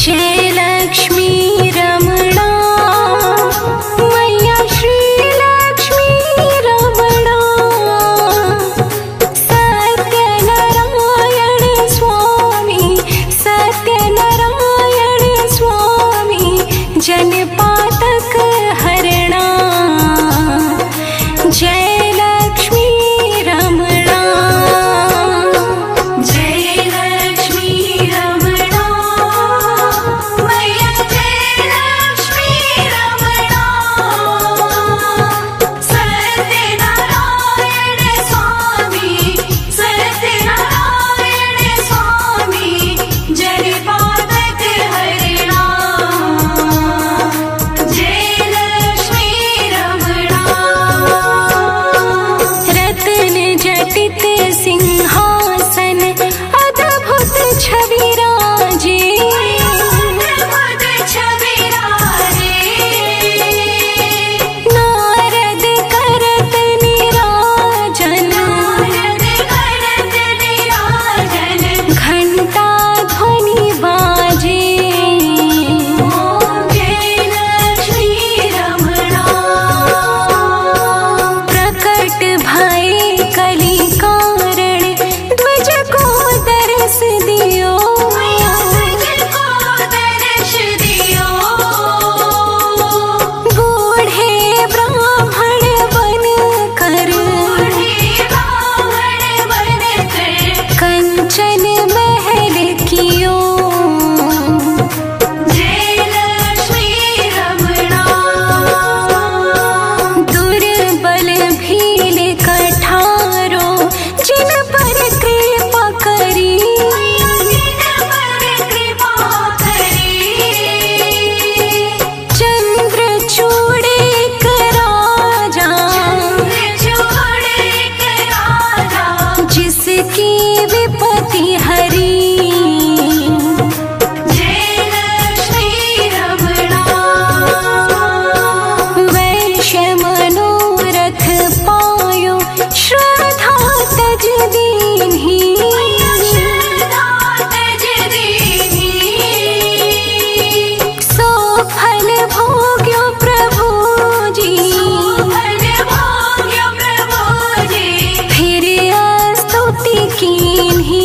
जय लक्ष्मी रमणा मैया श्री लक्ष्मी रमणा सत्यनारायण स्वामी जनपातक हरणा जय लक्ष्मी रमणा जय लक्ष्मी रमणा मैया जय लक्ष्मी रमणा सत्यनारायण स्वामी जनपातक हरणा जय लक्ष्मी रमणा रत्न जटित सिंहासन अद्भुत छवि राजे नारद करत निराजन घंटा ध्वनि बाजे जय लक्ष्मी रमणा प्रकट भय कली कारण ध्वज को दर्श दियो बूढ़े ब्राह्मण बन कर कंचन महल कियो जय लक्ष्मी रमणा दुर्बल भील कठारो जिन पर कृपा करी चंद्रचूड़ एक राजा जिसकी विपत्ति हरी जय लक्ष्मी रमणा वैश्य मनोरथ पायो श्रद्धा तज दीन्ही सो फल भोग्यो प्रभु जी फिर स्तुति कीन्ही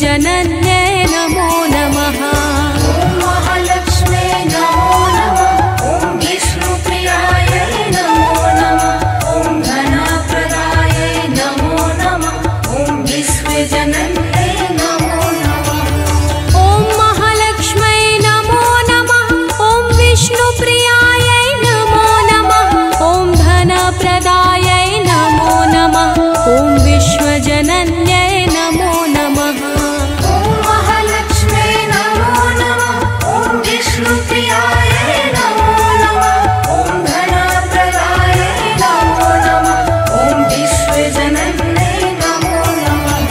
विश्वजनन्यै नमो नमः। ॐ महालक्ष्म्यै नमो नमः। ॐ विष्णुप्रियायै नमो नमः। ॐ धनप्रदायै नमो नमः। ॐ विश्वजनन्यै नमो नमः। ॐ महालक्ष्म्यै नमो नमः। ॐ विष्णुप्रियायै नमो नमः। ॐ धनप्रदायै नमो नमः। ॐ विश्वजनन्यै नमो नमः। ॐ महालक्ष्म्यै नमो नमः। ॐ विष्णुप्रियायै नमो नमः। ॐ धनप्रदायै नमो नमः। ॐ विश्वजनन्यै नमो नमः।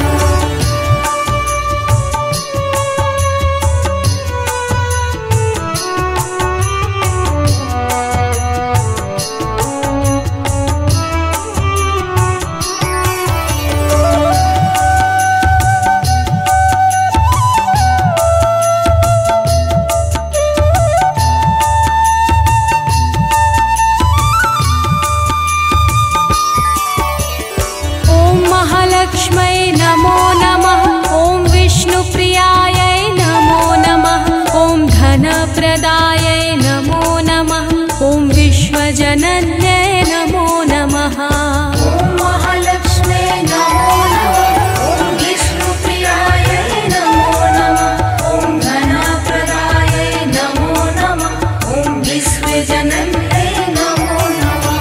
ॐ महालक्ष्म्यै नमो नमः। ॐ विष्णुप्रियायै नमो नमः। ॐ धनप्रदायै नमो नमः। ॐ विश्वजनन्यै नमो नमः। ॐ महालक्ष्म्यै नमो नमः। ॐ विष्णुप्रियायै नमो नमः। ॐ धनप्रदायै नमो नमः। ॐ विश्वजनन्यै नमो नमः।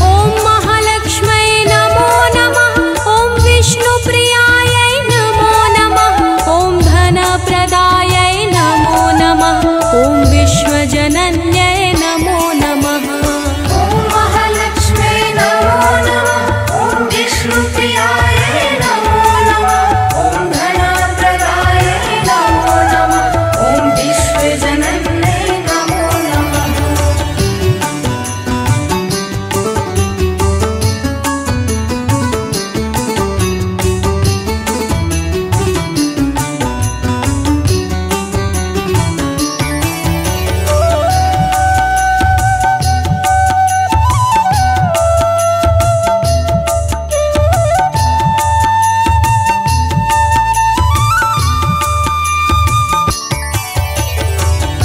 ॐ महालक्ष्म्यै नमो नमः। ॐ विष्णुप्रियायै नमो नमः। ॐ धनप्रदायै नमो नमः। ॐ विश्वजनन्यै नमो नमः। ॐ महालक्ष्म्यै नमो नमः। ॐ विष्णुप्रियायै नमो नमः। ॐ धनप्रदायै नमो नमः। ॐ विश्वजनन्यै नमो नमः।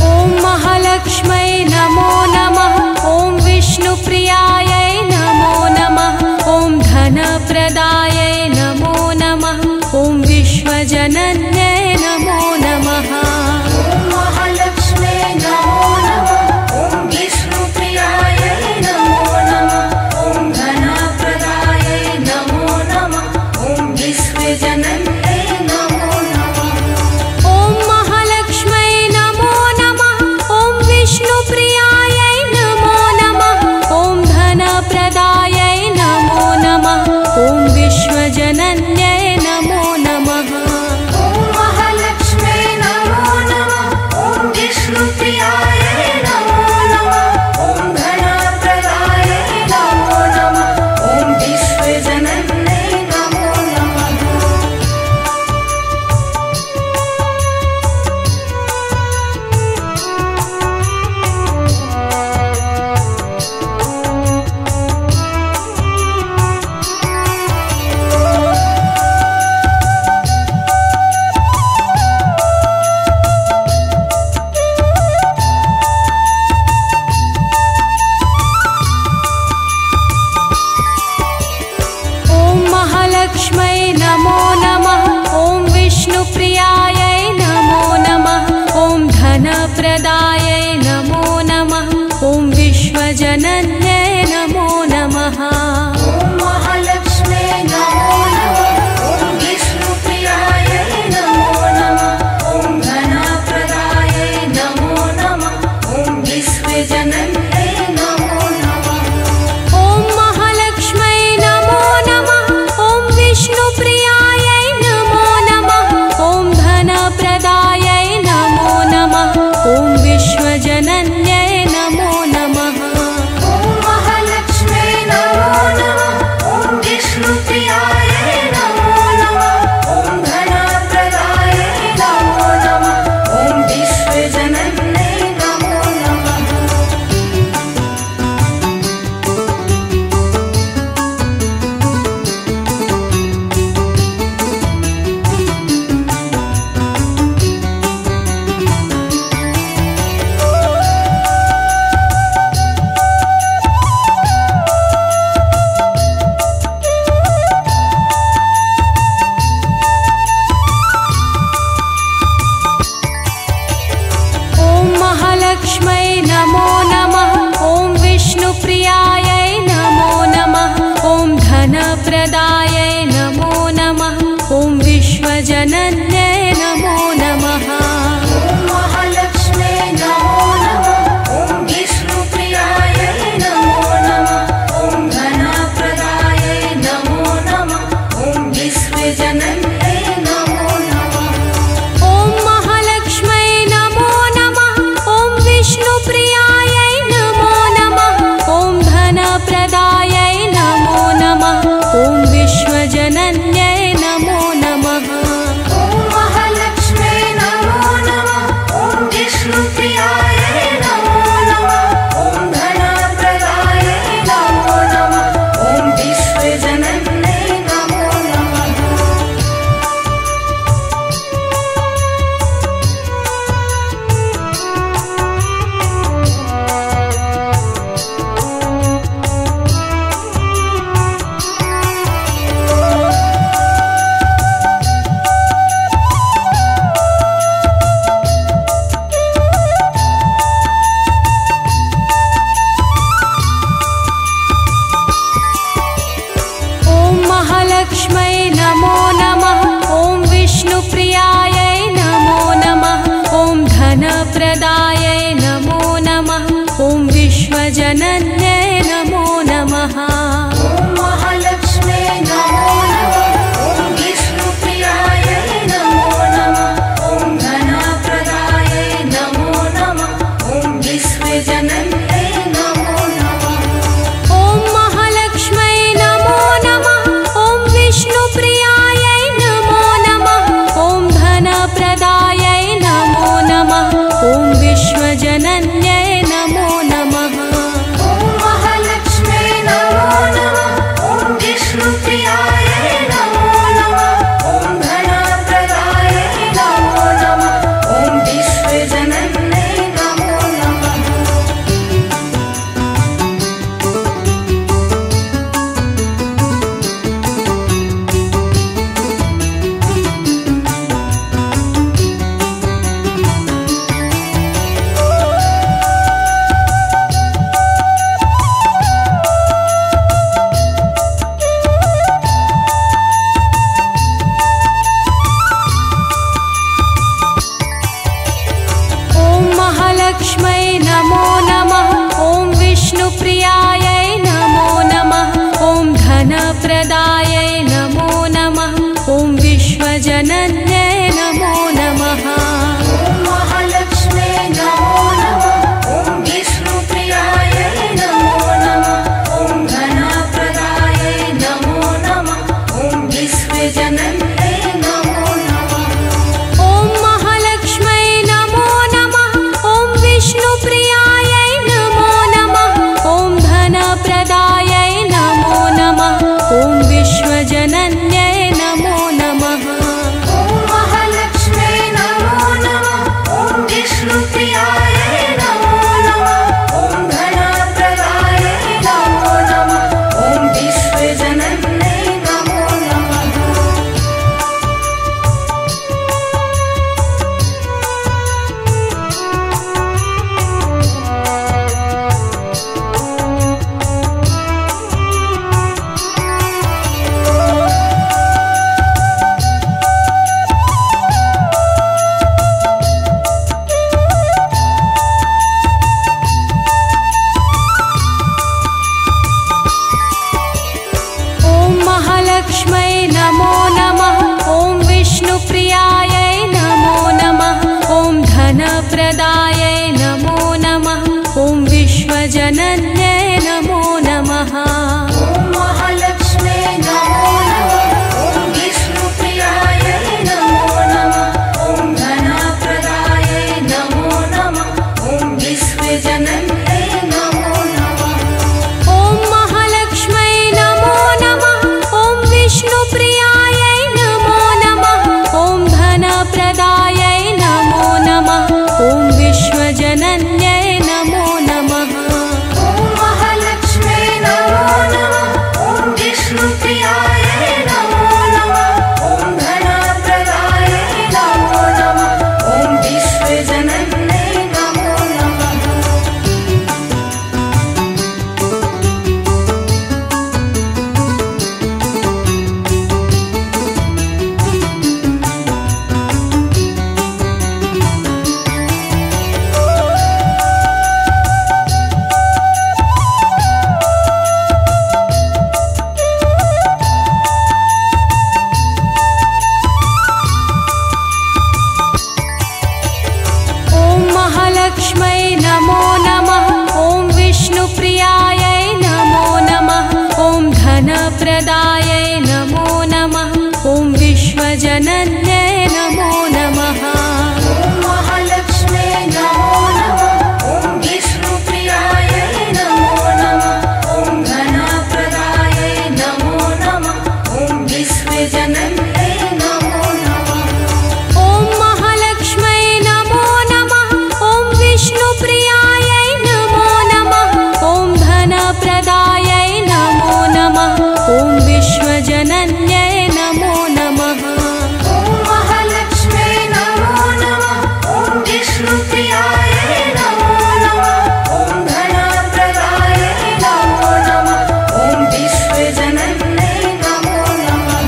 ॐ महालक्ष्म्यै नमो नमः। ॐ विष्णुप्रियायै नमो नमः। ॐ धनप्रदायै नमो नमः। ॐ विश्वजनन्यै नमो नमः। ॐ महालक्ष्म्यै नमो नमः। ॐ विष्णुप्रियायै नमो नमः। ॐ धनप्रदायै नमो नमः। ॐ विश्वजनन्यै नमो नमः। ॐ महालक्ष्म्यै नमो नमः। ॐ विष्णुप्रियायै नमो नमः। ॐ धनप्रदायै नमो नमः। ॐ विश्वजनन्यै नमो नमः। ॐ धनप्रदायै नमो नमः। ॐ विश्वजनन्यै नमो नमः। ॐ महालक्ष्म्यै नमो नमः। ॐ विष्णुप्रियायै नमो नमः। ॐ धनप्रदायै नमो नमः। ॐ विश्वजनन्यै नमो नमः। ॐ महालक्ष्म्यै नमो नमः। ॐ विष्णुप्रियायै नमो नमः। ॐ धनप्रदायै नमो नमः। ॐ विश्वजनन्यै नमो नमः। ॐ महालक्ष्म्यै नमो नमः। ॐ विष्णुप्रियायै नमो नमः। ॐ धनप्रदायै नमो नमः। ॐ विश्वजनन्यै नमो नमः। ॐ महालक्ष्म्यै नमो नमः। ॐ विष्णुप्रियायै नमो नमः। ॐ धनप्रदायै नमो नमः। ॐ विश्वजनन्यै नमो नमः। ॐ महालक्ष्म्यै नमो नमः। ॐ विष्णुप्रियायै नमो नमः। ॐ धनप्रदायै नमो नमः। ॐ विश्वजनन्यै नमो नमः। ॐ महालक्ष्म्यै नमो नमः। ॐ विष्णुप्रियायै नमो नमः। ॐ धनप्रदायै नमो नमः। ॐ विश्वजनन्यै नमो नमः। ॐ महालक्ष्म्यै नमो नमः। ॐ विष्णुप्रियायै नमो नमः। ॐ धनप्रदायै नमो नमः। ॐ विश्वजनन्यै नमो नमः। ॐ महालक्ष्म्यै नमो नमः। ॐ विष्णुप्रियायै नमो नमः। ॐ धनप्रदायै नमो नमः। ॐ विश्वजनन्यै नमो नमः। ॐ महालक्ष्म्यै नमो नमः। ॐ विष्णुप्रियायै नमो नमः। ॐ धनप्रदायै नमो नमः। ॐ विश्वजनन्यै नमो नमः। ॐ महालक्ष्म्यै नमो नमः। ॐ विष्णुप्रियायै नमो नमः। ॐ धनप्रदायै नमो नमः। ॐ विश्वजनन्यै नमो नमः। ॐ महालक्ष्म्यै नमो नमः। ॐ विष्णुप्रियायै नमो नमः। ॐ धनप्रदायै नमो नमः। ॐ विश्वजनन्यै नमो नमः। ॐ महालक्ष्म्यै नमो नमः। ॐ विष्णुप्रियायै नमो नमः। ॐ धनप्रदायै नमो नमः। ॐ विश्वजनन्यै नमो नमः। ॐ महालक्ष्म्यै नमो नमः। ॐ विष्णुप्रियायै नमो नमः। ॐ धनप्रदायै नमो नमः। ॐ विश्वजनन्यै नमो नमः। ॐ महालक्ष्म्यै नमो नमः। ॐ विष्णुप्रियायै नमो नमः। ॐ धनप्रदायै नमो नमः। ॐ विश्व धनप्रदायै नमो नमः। ॐ विश्वजनन्यै नमो नमः। ॐ महालक्ष्म्यै नमो नमः। ॐ विष्णुप्रियायै नमो नमः। ॐ धनप्रदायै नमो नमः। ॐ विश्वजनन्यै नमो नमः। ॐ महालक्ष्म्यै नमो नमः। ॐ विष्णुप्रियायै नमो नमः। ॐ धनप्रदायै नमो नमः। ॐ विश्वजनन्यै नमो नमः। ॐ महालक्ष्म्यै नमो नमः। ॐ विष्णुप्रियायै नमो नमः। ॐ धनप्रदायै नमो नमः। ॐ विश्वजनन्यै नमो नमः।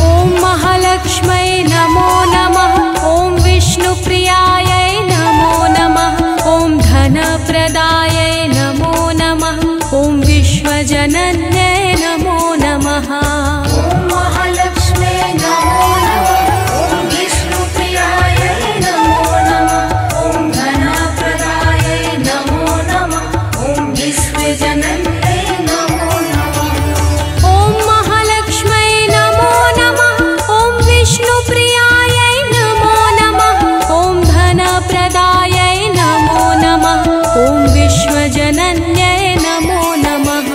ॐ महालक्ष्म्यै नमो नमः। ॐ विष्णुप्रियायै नमो नमः। ॐ धनप्रदायै नमो नमः। ॐ विश्वजनन्यै नमो नमः। ॐ महालक्ष्म्यै नमो नमः। ॐ विष्णुप्रियायै नमो नमः। ॐ धनप्रदायै नमो नमः। ॐ विश्वजनन्यै नमो नमः। ॐ महालक्ष्म्यै नमो नमः। ॐ विष्णुप्रियायै नमो नमः। ॐ धनप्रदायै नमो नमः। ॐ विश्वजनन्यै नमो नमः।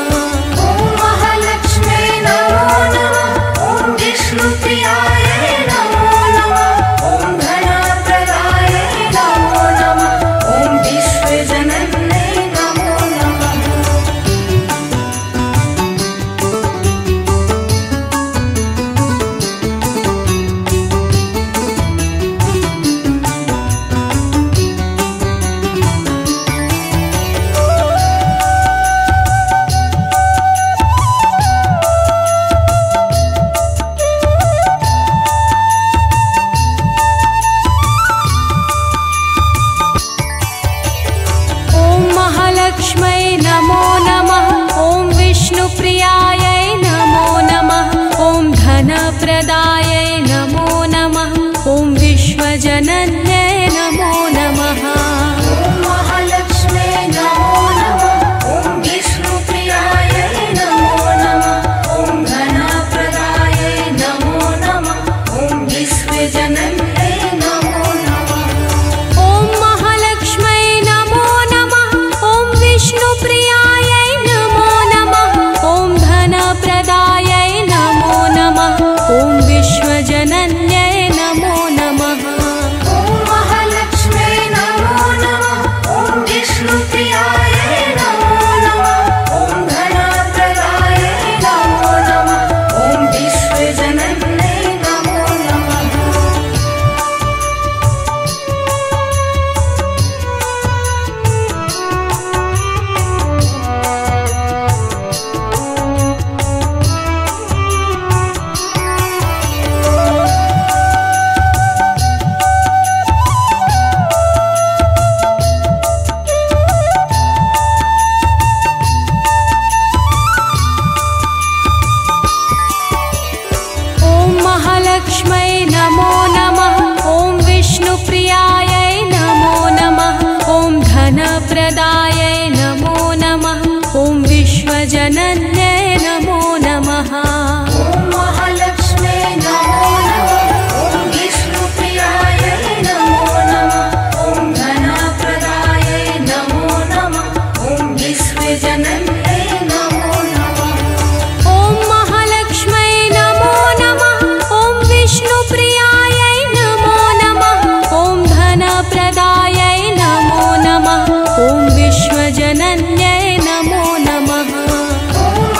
ॐ महालक्ष्म्यै नमो नमः। ॐ विष्णुप्रियायै नमो नमः। ॐ धनप्रदायै नमो नमः। ॐ विश्वजनन्यै नमो नमः। ॐ महालक्ष्म्यै नमो नमः। ॐ विष्णुप्रियायै नमो नमः। ॐ धनप्रदायै नमो नमः। ॐ विश्वजनन्यै नमो नमः। ॐ महालक्ष्म्यै नमो नमः। ॐ विष्णुप्रियायै नमो नमः। ॐ धनप्रदायै नमो नमः। ॐ विश्वजनन्यै नमो नमः। ॐ महालक्ष्म्यै नमो नमः। ॐ विष्णुप्रियायै नमो नमः। ॐ धनप्रदायै नमो नमः। ॐ विश्वजनन्यै नमो नमः। ॐ महालक्ष्म्यै नमो नमः। ॐ विष्णुप्रियायै नमो नमः। ॐ धनप्रदायै नमो नमः। ॐ विश्वजनन्यै नमो नमः। ॐ महालक्ष्म्यै नमो नमः। ॐ विष्णुप्रियायै नमो नमः। ॐ धनप्रदायै नमो नमः। ॐ विश्वजनन्यै नमो नमः। ॐ महालक्ष्म्यै नमो नमः। ॐ विष्णुप्रियायै नमो नमः। ॐ धनप्रदायै नमो नमः। ॐ विश्वजनन्यै नमो नमः। ॐ महालक्ष्म्यै नमो नमः। ॐ विष्णुप्रियायै नमो नमः। ॐ धनप्रदायै नमो नमः। ॐ विश्वजनन्यै नमो नमः। ॐ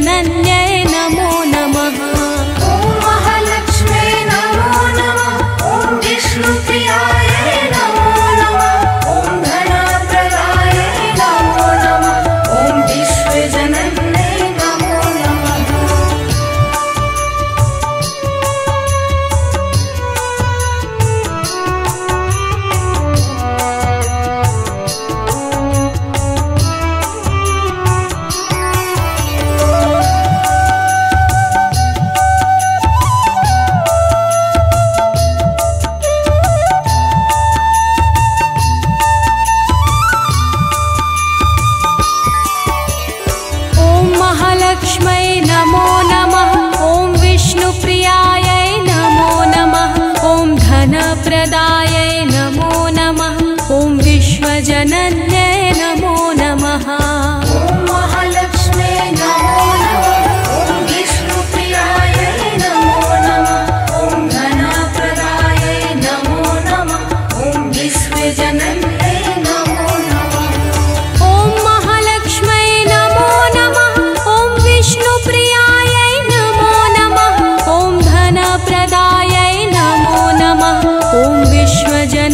विश्वजनन्यै नमो नमः। ॐ महालक्ष्म्यै नमो नमः। ॐ विष्णुप्रियायै नमो नमः। ॐ धनप्रदायै नमो नमः। ॐ विश्वजनन्यै नमो नमः। महालक्ष्म्यै नमो नमः। ॐ विष्णुप्रियायै नमो नमः। ॐ धनप्रदायै नमो नमः। ॐ विश्वजनन्यै नमो नमः। ॐ महालक्ष्म्यै नमो नमः। ॐ विष्णुप्रियायै नमो नमः। ॐ धनप्रदायै नमो नमः। ॐ विश्वजनन्यै नमो नमः। ॐ महालक्ष्म्यै नमो नमः। ॐ विष्णुप्रियायै नमो नमः। ॐ धनप्रदायै नमो नमः। ॐ विश्वजनन्यै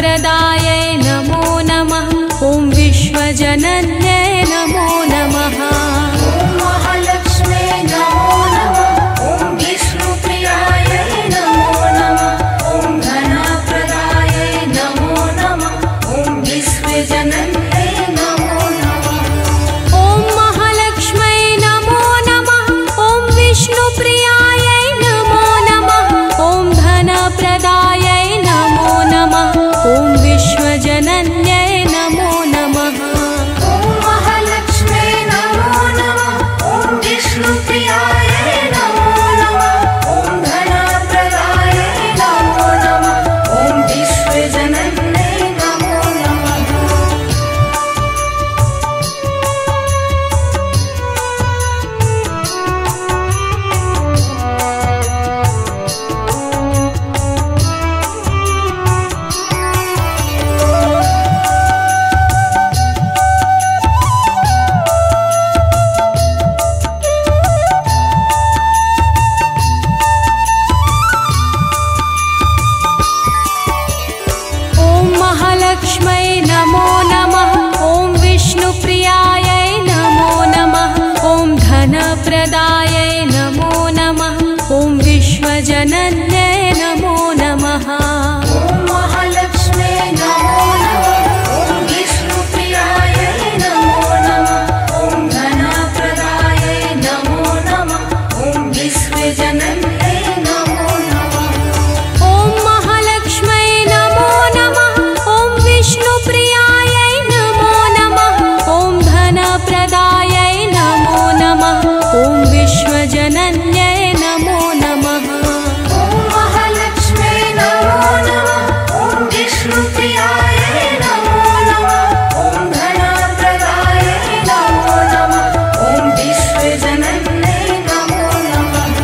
धनप्रदायै नमो नमः। ॐ विश्वजनन्यै नमो नमः। ॐ महालक्ष्म्यै नमो नमः। ॐ विष्णुप्रियायै नमो नमः। ॐ धनप्रदायै नमो नमः। ॐ विश्वजनन्यै नमो नमः। ॐ महालक्ष्म्यै नमो नमः। ॐ विष्णुप्रियायै नमो नमः। ॐ धनप्रदायै नमो नमः। ॐ विश्वजनन्यै नमो नमः। ॐ महालक्ष्म्यै नमो नमः। ॐ विष्णुप्रियायै नमो नमः। ॐ धनप्रदायै नमो नमः। ॐ विश्वजनन्यै नमो नमः। ॐ महालक्ष्म्यै नमो नमः। ॐ विष्णुप्रियायै नमो नमः। ॐ धनप्रदायै नमो नमः। ॐ विश्वजनन्यै नमो नमः। ॐ महालक्ष्म्यै नमो नमः। ॐ विष्णुप्रियायै नमो नमः। ॐ धनप्रदायै नमो नमः। ॐ विश्वजनन्यै नमो नमः। ॐ महालक्ष्म्यै नमो नमः। ॐ विष्णुप्रियायै नमो नमः। ॐ धनप्रदायै नमो नमः। ॐ विश्वजनन्यै नमो नमः। ॐ महालक्ष्म्यै नमो नमः। ॐ विष्णुप्रियायै नमो नमः। ॐ धनप्रदायै नमो नमः। ॐ विश्वजनन्यै नमो नमः।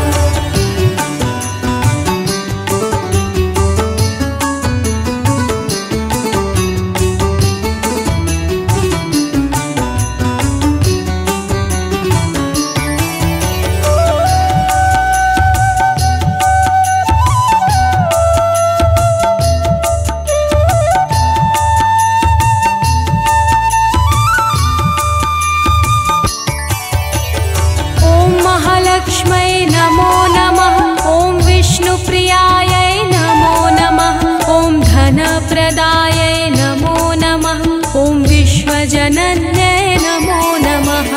ॐ महालक्ष्म्यै नमो नमः। ॐ विष्णुप्रियायै नमो नमः। ॐ धनप्रदायै नमो नमः। ॐ विश्वजनन्यै नमो नमः।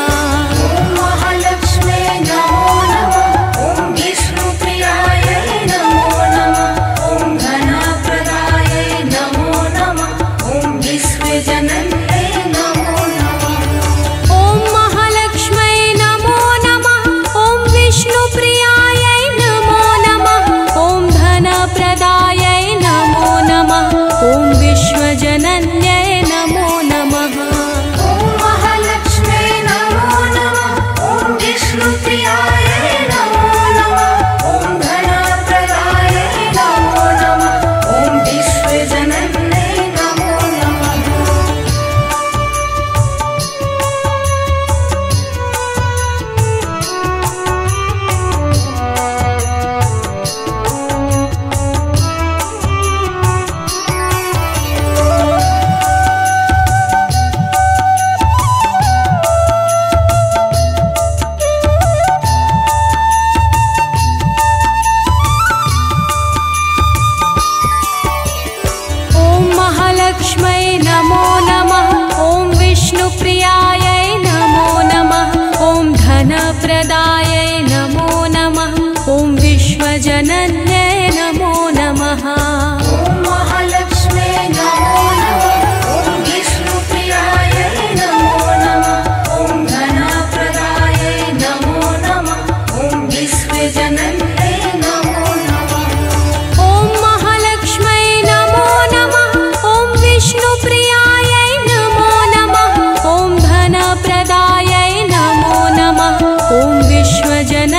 ॐ महालक्ष्म्यै नमो नमः। ॐ विष्णुप्रियायै नमो नमः। ॐ धनप्रदायै नमो नमः। ॐ विश्वजनन्यै नमो नमः। ॐ महालक्ष्म्यै नमो नमः। ॐ विष्णुप्रियायै नमो नमः। ॐ धनप्रदायै नमो नमः। ॐ विश्वजनन्यै नमो नमः। ॐ महालक्ष्म्यै नमो नमः। ॐ विष्णुप्रियायै नमो नमः। ॐ धनप्रदायै नमो नमः। ॐ विश्वजनन्यै नमो नमः। ॐ महालक्ष्म्यै नमो नमः। ॐ विष्णुप्रियायै नमो नमः। ॐ धनप्रदायै नमो नमः। ॐ विश्वजनन्यै नमो नमः। ॐ महालक्ष्म्यै नमो नमः। ॐ विष्णुप्रियायै नमो नमः। ॐ धनप्रदायै नमो नमः। ॐ विश्वजनन्यै नमो नमः। ॐ महालक्ष्म्यै नमो नमः। ॐ विष्णुप्रियायै नमो नमः। ॐ धनप्रदायै नमो नमः। ॐ विश्वजनन्यै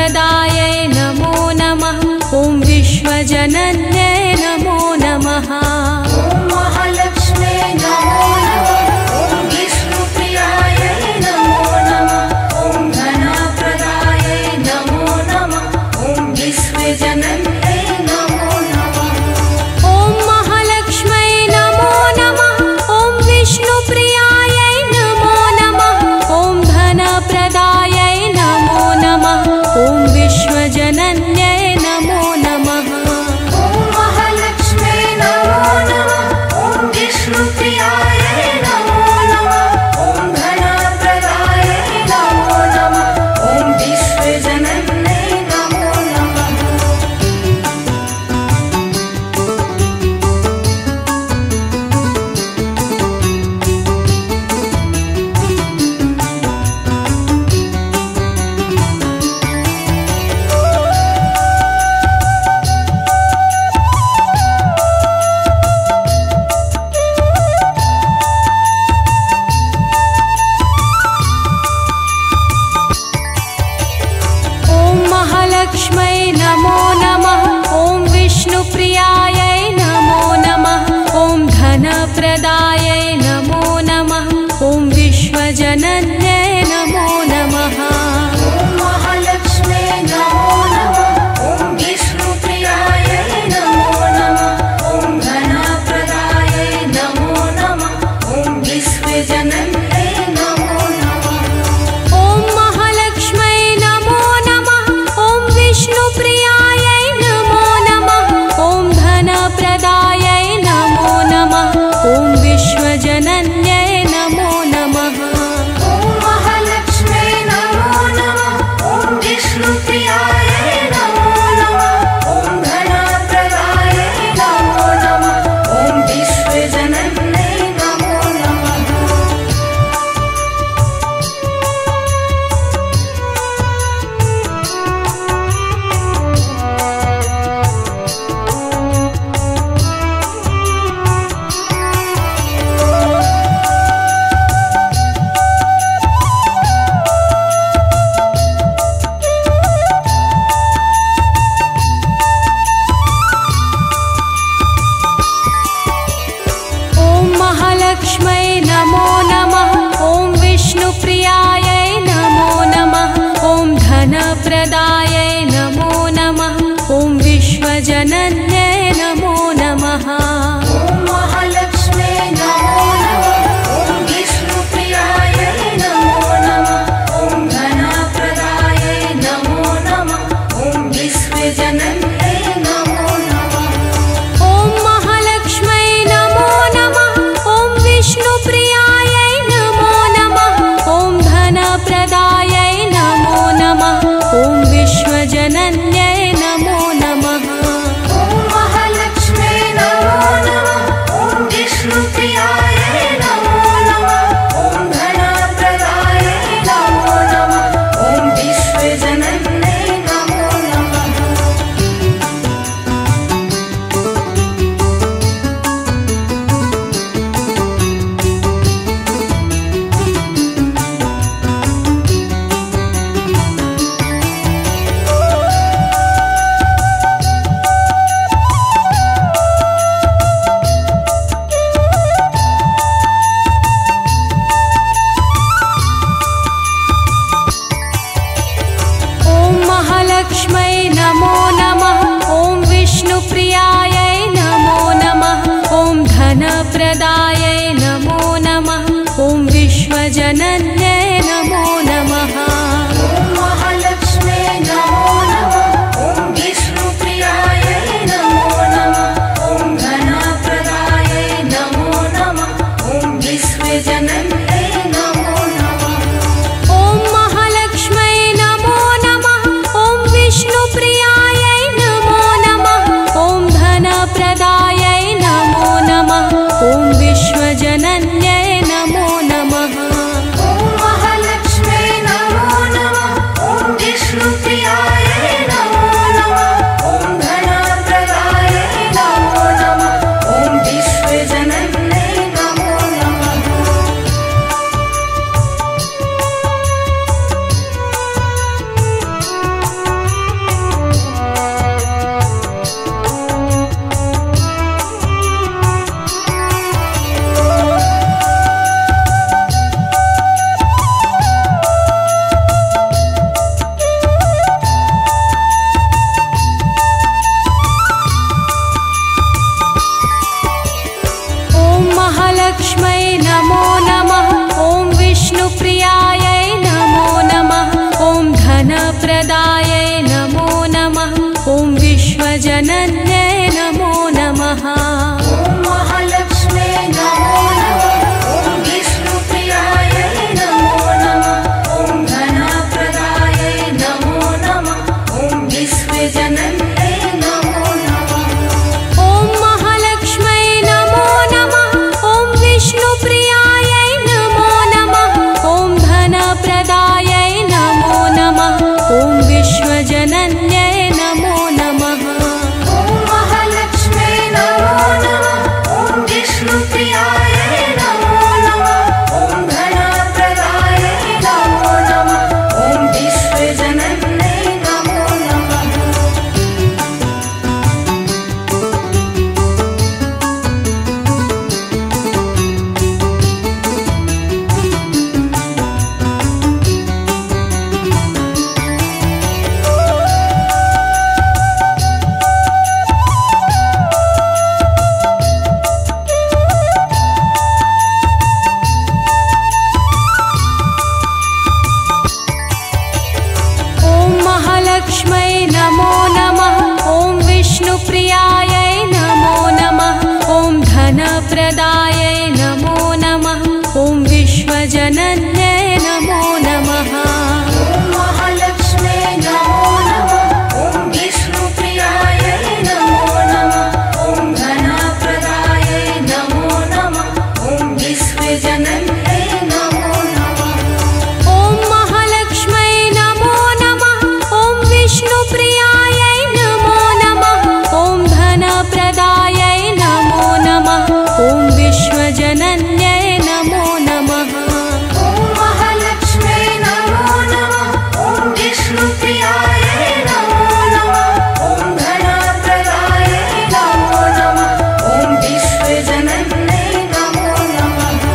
धनप्रदायै नमो नमः। ॐ विश्वजनन्यै नमो नमः। ॐ महालक्ष्म्यै नमो नमः। ॐ विष्णुप्रियायै नमो नमः। ॐ धनप्रदायै नमो नमः। ॐ विश्वजनन्यै नमो नमः। ॐ महालक्ष्म्यै नमो नमः। ॐ विष्णुप्रियायै नमो नमः। ॐ धनप्रदायै नमो नमः। ॐ विश्वजनन्यै नमो नमः। ॐ महालक्ष्म्यै नमो नमः। ॐ विष्णुप्रियायै नमो नमः। ॐ धनप्रदायै नमो नमः। ॐ विश्वजनन्यै नमो नमः। ॐ महालक्ष्म्यै नमो नमः। ॐ विष्णुप्रियायै नमो नमः। ॐ धनप्रदायै नमो नमः। ॐ विश्वजनन्यै नमो नमः। ॐ महालक्ष्म्यै नमो नमः। ॐ विष्णुप्रियायै नमो नमः। ॐ धनप्रदायै नमो नमः। ॐ विश्वजनन्यै नमो नमः। ॐ महालक्ष्म्यै नमो नमः। ॐ विष्णुप्रियायै नमो नमः। ॐ धनप्रदायै नमो नमः। ॐ विश्वजनन्यै नमो नमः। ॐ महालक्ष्म्यै नमो नमः। ॐ विष्णुप्रियायै नमो नमः। ॐ धनप्रदायै नमो नमः। ॐ विश्वजनन्यै नमो नमः। ॐ महालक्ष्म्यै नमो नमः। ॐ विष्णुप्रियायै नमो नमः। ॐ धनप्रदायै नमो नमः। ॐ विश्वजनन्यै नमो नमः। ॐ महालक्ष्म्यै नमो नमः। ॐ विष्णुप्रियायै नमो नमः। ॐ धनप्रदायै नमो नमः। ॐ विश्वजनन्यै नमो नमः। ॐ महालक्ष्म्यै नमो नमः। ॐ विष्णुप्रियायै नमो नमः। ॐ धनप्रदायै नमो नमः। ॐ विश्वजनन्यै नमो नमः। ॐ महालक्ष्म्यै नमो नमः। ॐ विष्णुप्रियायै नमो नमः। ॐ धनप्रदायै नमो नमः। ॐ विश्वजनन्यै नमो नमः। ॐ महालक्ष्म्यै नमो नमः। ॐ विष्णुप्रियायै नमो नमः। ॐ धनप्रदायै नमो नमः। ॐ विश्वजनन्यै नमो नमः। ॐ महालक्ष्म्यै नमो नमः। ॐ विष्णुप्रियायै नमो नमः। ॐ धनप्रदायै नमो नमः। ॐ विश्वजनन्यै नमो नमः। ॐ महालक्ष्म्यै नमो नमः। ॐ विष्णुप्रियायै नमो नमः। ॐ धनप्रदायै नमो नमः। ॐ विश्वजनन्यै नमो नमः। ॐ महालक्ष्मै नमो नमः। ॐ विष्णुप्रियायै नमो नमः। ॐ धनप्रदायै नमो नमः। ॐ विश्वजनन्यै नमो नमः। ॐ महालक्ष्मे नमो नमः। ॐ विष्णुप्रियायै नमो नमः। ॐ धनप्रदायै नमो नमः। ॐ विश्वजनन्यै नमो नमः। ॐ महालक्ष्मै नमो नमः। ॐ विष्णुप्रियायै नमो नमः। ॐ धनप्रदायै नमो नमः। ॐ विश्वजनन्यै नमो नमः। ॐ महालक्ष्मे नमो नमः। ॐ विष्णुप्रियायै नमो नमः। ॐ धनप्रदायै नमो नमः। ॐ विश्वजनन्यै नमो नमः। ॐ महालक्ष्मै नमो नमः। ॐ विष्णुप्रियायै नमो नमः। ॐ धनप्रदायै नमो नमः। ॐ विश्वजनन्यै नमो नमः। ॐ महालक्ष्मे नमो नमः। ॐ विष्णुप्रियायै नमो नमः। ॐ धनप्रदायै नमो नमः। ॐ विश्वजनन्यै नमो नमः। ॐ महालक्ष्मै नमो नमः। ॐ विष्णुप्रियायै नमो नमः। ॐ धनप्रदायै नमो नमः। ॐ विश्वजनन्यै नमो नमः। ॐ महालक्ष्मे नमो नमः। ॐ विष्णुप्रियायै नमो नमः। ॐ धनप्रदायै नमो नमः। ॐ विश्वजनन्यै नमो नमः।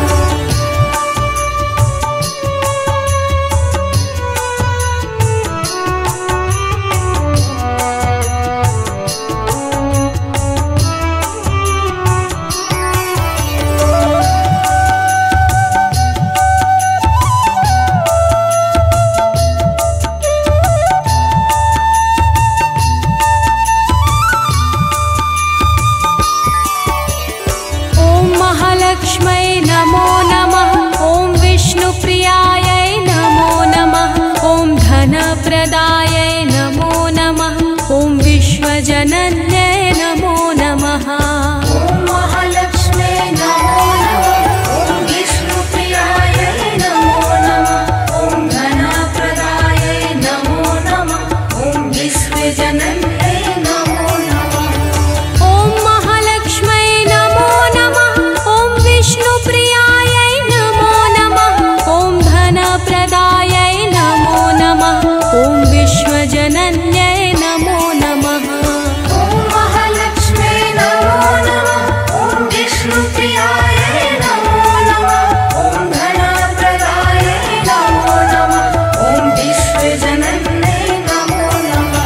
ॐ महालक्ष्मै नमो नमः। ॐ विष्णुप्रियायै नमो नमः। ॐ धनप्रदायै नमो नमः। ॐ विश्वजनन्यै नमो नमः। ॐ महालक्ष्मे नमो नमः। ॐ विष्णुप्रियायै नमो नमः। ॐ धनप्रदायै नमो नमः। ॐ विश्वजनन्यै नमो नमः। ॐ महालक्ष्मै नमो नमः। ॐ विष्णुप्रियायै नमो नमः। ॐ धनप्रदायै नमो नमः। ॐ विश्वजनन्यै नमो नमः। ॐ महालक्ष्मे नमो नमः। ॐ विष्णुप्रियायै नमो नमः। ॐ धनप्रदायै नमो नमः। ॐ विश्वजनन्यै नमो नमः।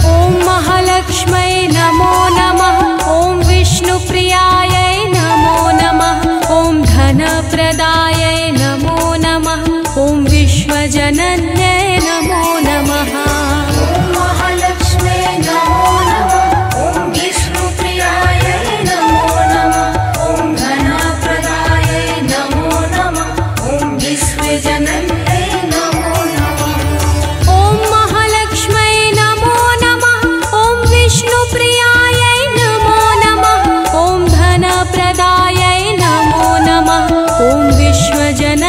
ॐ महालक्ष्मै नमो नमः। ॐ विष्णुप्रियायै नमो नमः। ॐ धनप्रदायै नमो नमः। ॐ विश्वजनन्यै नमो नमः। ॐ महालक्ष्मे नमो नमः। ॐ विष्णुप्रियायै नमो नमः। ॐ धनप्रदायै नमो नमः। ॐ विश्वजनन्यै नमो नमः। ॐ महालक्ष्मै नमो नमः। ॐ विष्णुप्रियायै नमो नमः। ॐ धनप्रदायै नमो नमः। ॐ विश्वजन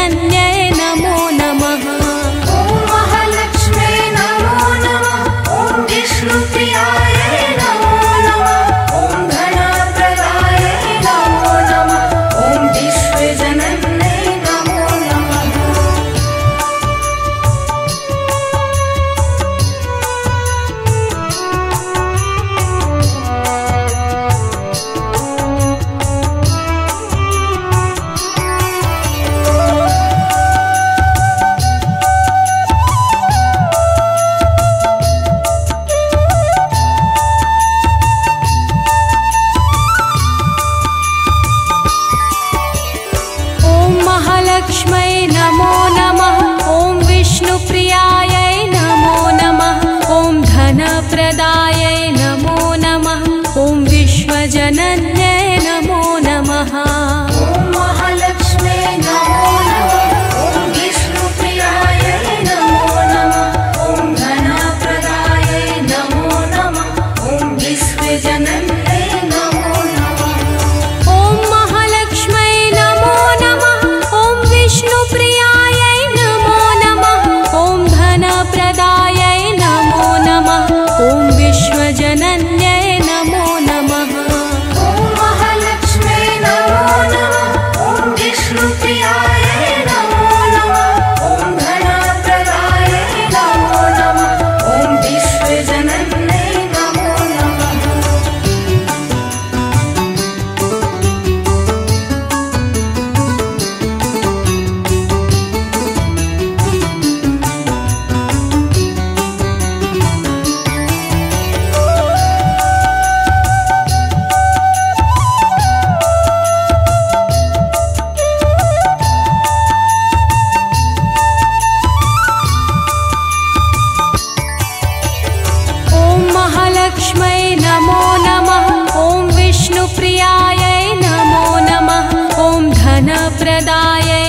महालक्ष्मै नमो नमः। ॐ विष्णुप्रियायै नमो नमः। ॐ धनप्रदायै नमो नमः। ॐ विश्वजनन्यै नमो नमः। ॐ महालक्ष्मै नमो नमः। ॐ विष्णुप्रियायै नमो नमः। ॐ धनप्रदायै नमो नमः। ॐ विश्वजनन्यै नमो नमः। ॐ महालक्ष्मै नमो नमः। ॐ विष्णुप्रियायै नमो नमः। ॐ धनप्रदायै नमो नमः। ॐ विश्वजनन्यै नमो नमः। ॐ महालक्ष्मै नमो नमः। ॐ विष्णुप्रियायै नमो नमः। ॐ धनप्रदायै नमो नमः। ॐ विश्वजनन्यै नमो नमः। ॐ महालक्ष्मै नमो नमः। ॐ विष्णुप्रियायै नमो नमः। ॐ धनप्रदायै